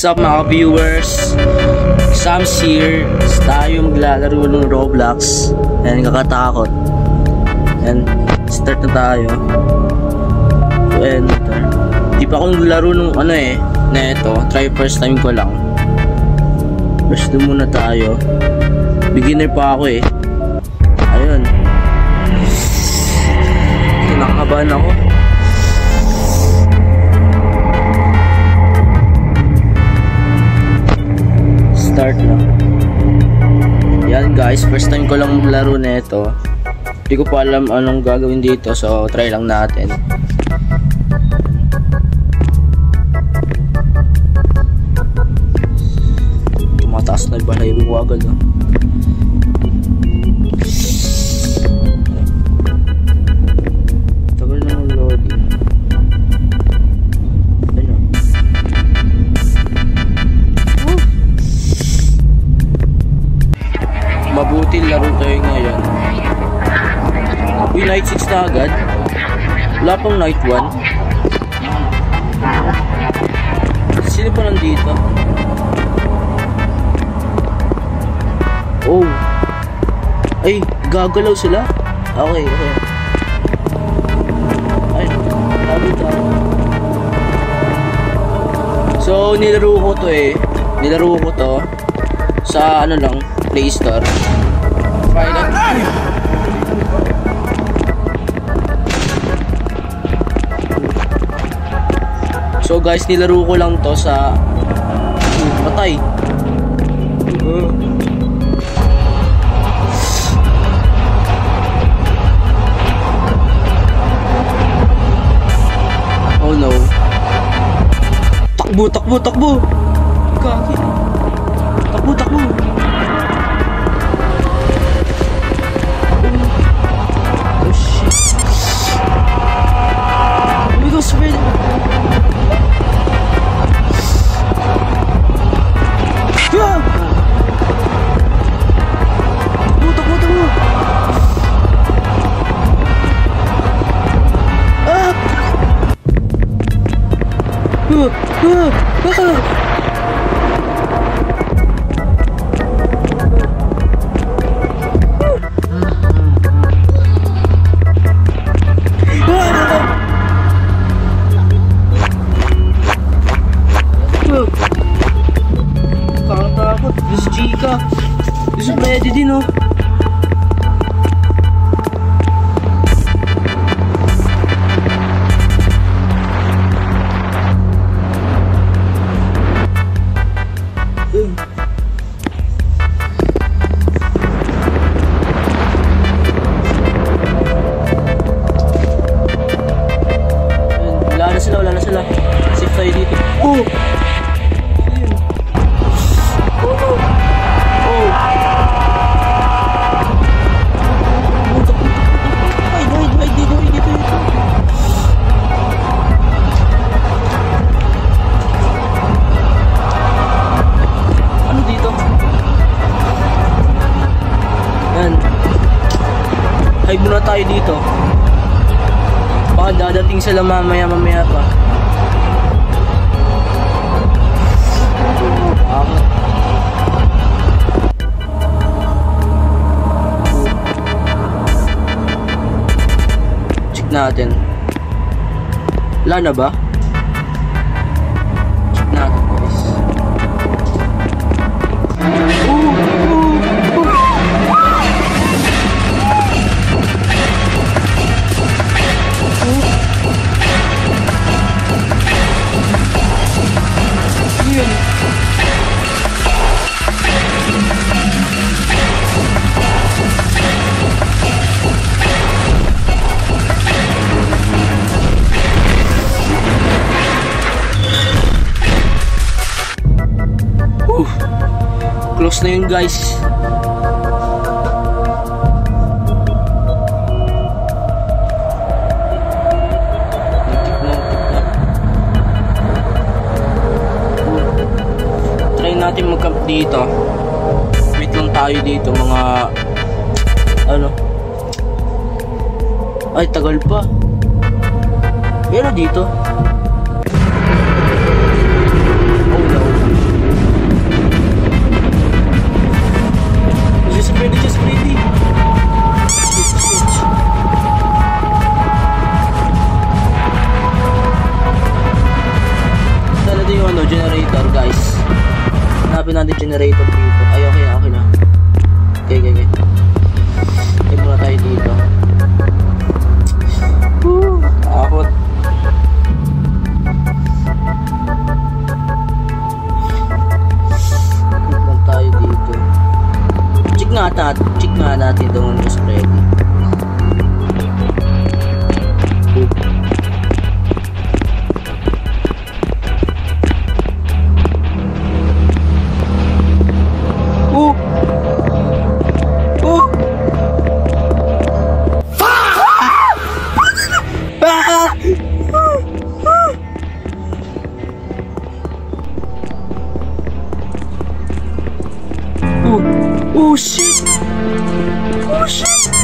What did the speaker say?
What's up mga viewers? Sam's here. Tayo maglalaro ng Roblox. Ayan, kakatakot. Ayan, start na tayo. Enter. Di pa ako naglaro nung ano na ito. Try first time ko lang. First na muna tayo. Beginner pa ako Ayun. Kinakabahan ako. Start na. Yan guys, first time ko lang maglaro na ito. Hindi ko pa alam anong gagawin dito, so try lang natin. Tumataas na yung balahibo ko agad Tagal na ng loading. Mabuti laro tayo ngayon. Uy, night 6 na agad. Wala pang night 1. Sino pa nandito? Oh. Ay, gagalaw sila? Okay. Ay, tabi. So, nilaro ko to Nilaro ko to sa ano lang, Play Store. So guys, nilaro ko lang to sa patay. Oh no. Takbo. Kaki. Takbo. Spread. Takbo. Kakatakot. This Chica. This is ready din Wala na sila. Safe tayo dito. Ano dito? Yan. Hide muna tayo dito. Baka dadating sila mamaya pa. Check natin. Wala na ba? Check natin guys. Close na yun guys. Try natin mag-camp dito. Wait lang tayo dito mga ay tagal pa. Pero dito. Oh no. gagawin natin generator dito. Ay, okay na, okay na. Okay. Okay muna tayo dito. Takot. Punta tayo dito. Check nga natin doon mas ready. Oh shit! Oh shit!